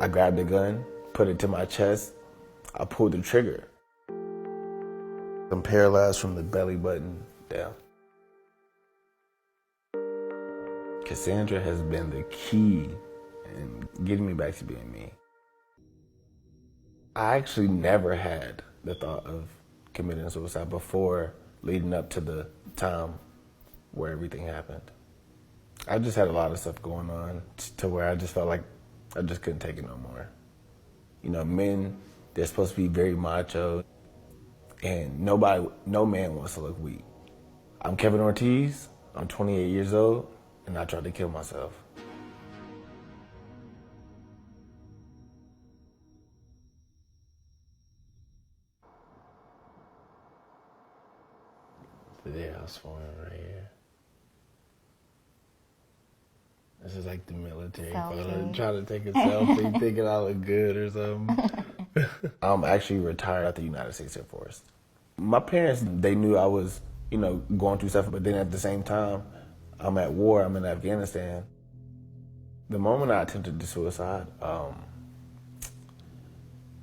I grabbed the gun, put it to my chest, I pulled the trigger. I'm paralyzed from the belly button down. Cassandra has been the key in getting me back to being me. I actually never had the thought of committing suicide before leading up to the time where everything happened. I just had a lot of stuff going on to where I just felt like I just couldn't take it no more. You know, men, they're supposed to be very macho, and no man wants to look weak. I'm Kevin Ortiz, I'm 28 years old, and I tried to kill myself. The day I was sworn right here. This is like the military photo. Trying to take a selfie, thinking I look good or something. I'm actually retired at the United States Air Force. My parents, they knew I was, you know, going through stuff, but then at the same time, I'm at war, I'm in Afghanistan. The moment I attempted the suicide,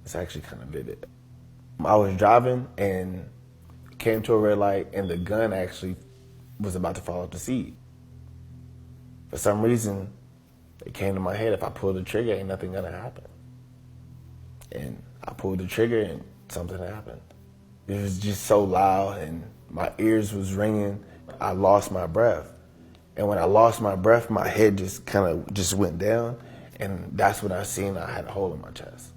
it's actually kind of vivid. I was driving and came to a red light, and the gun actually was about to fall off the seat. For some reason, it came to my head, if I pull the trigger, ain't nothing gonna happen. And I pulled the trigger and something happened. It was just so loud and my ears was ringing. I lost my breath. And when I lost my breath, my head just kind of just went down, and that's when I seen I had a hole in my chest.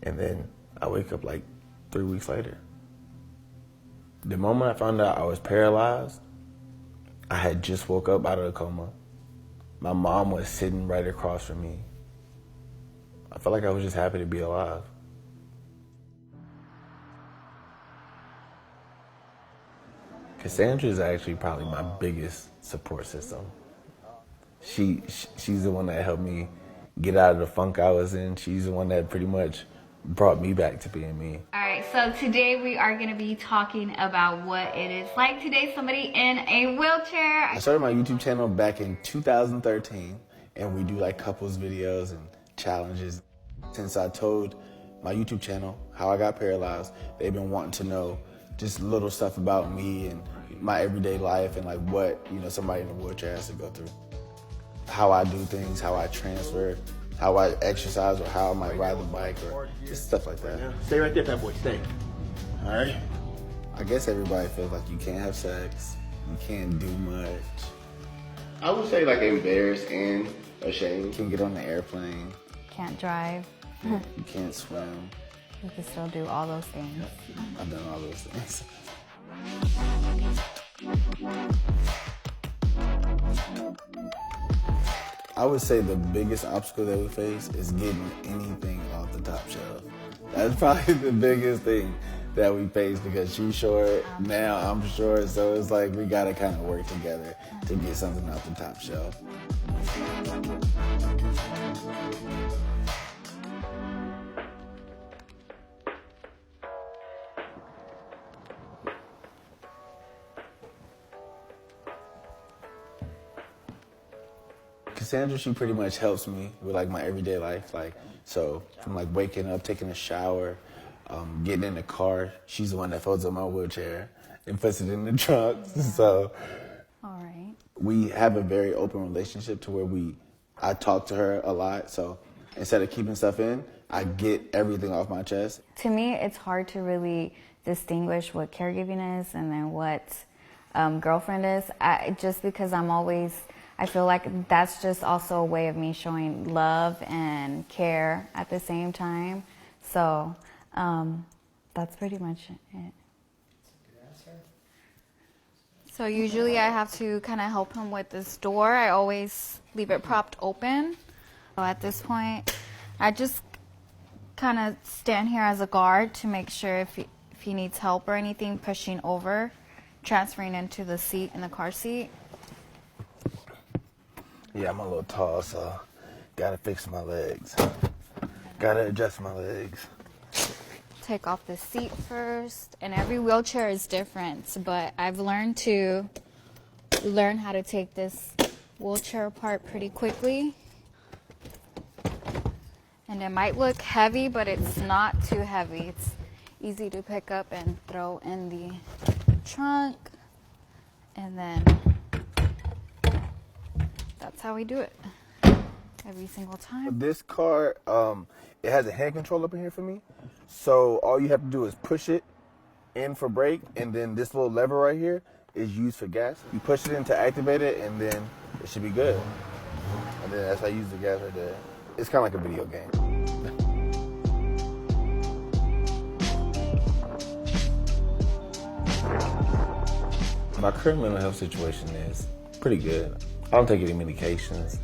And then I wake up like 3 weeks later. The moment I found out I was paralyzed, I had just woke up out of a coma. My mom was sitting right across from me. I felt like I was just happy to be alive. Cassandra is actually probably my biggest support system. She's the one that helped me get out of the funk I was in. She's the one that pretty much brought me back to being me. All right, so today we are gonna be talking about what it is like to date somebody in a wheelchair. I started my YouTube channel back in 2013, and we do like couples videos and challenges. Since I told my YouTube channel how I got paralyzed, they've been wanting to know just little stuff about me and my everyday life and like what, you know, somebody in a wheelchair has to go through. How I do things, how I transfer, how I exercise, or how I might ride the bike, or just stuff like that. Yeah. Stay right there, fat boy, stay. All right? I guess everybody feels like you can't have sex, you can't do much. I would say like embarrassed and ashamed. You can't get on the airplane. Can't drive. You can't swim. You can still do all those things. I've done all those things. I would say the biggest obstacle that we face is getting anything off the top shelf. That's probably the biggest thing that we face, because she's short, now I'm short, so it's like we gotta kind of work together to get something off the top shelf. Cassandra, she pretty much helps me with like my everyday life. Like, so from like waking up, taking a shower, getting in the car, she's the one that folds up my wheelchair and puts it in the trunk. So All right. we have a very open relationship to where I talk to her a lot. So instead of keeping stuff in, I get everything off my chest. To me, it's hard to really distinguish what caregiving is and then what girlfriend is. Just because I feel like that's just also a way of me showing love and care at the same time. So that's pretty much it. So usually I have to kind of help him with this door. I always leave it propped open. So at this point, I just kind of stand here as a guard to make sure if he needs help or anything, pushing over, transferring into the seat in the car seat. Yeah, I'm a little tall, so gotta fix my legs. Gotta adjust my legs. Take off the seat first, and every wheelchair is different, but I've learned how to take this wheelchair apart pretty quickly. And it might look heavy, but it's not too heavy. It's easy to pick up and throw in the trunk. And then that's how we do it every single time. This car, it has a hand control up in here for me. So all you have to do is push it in for brake, and then this little lever right here is used for gas. You push it in to activate it, and then it should be good. And then that's how I use the gas right there. It's kind of like a video game. My current mental health situation is pretty good. I don't take any medications.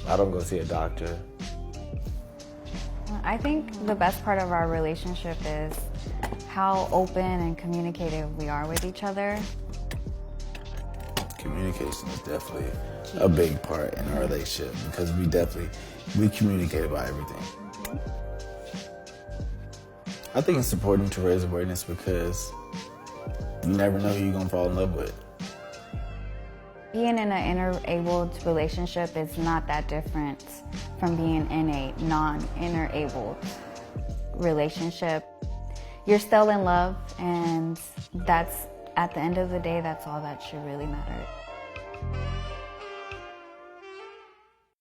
I don't go see a doctor. I think the best part of our relationship is how open and communicative we are with each other. Communication is definitely a big part in our relationship because we communicate about everything. I think it's important to raise awareness because you never know who you're gonna fall in love with. Being in an inner-abled relationship is not that different from being in a non-inner-abled relationship. You're still in love, and that's, at the end of the day, that's all that should really matter.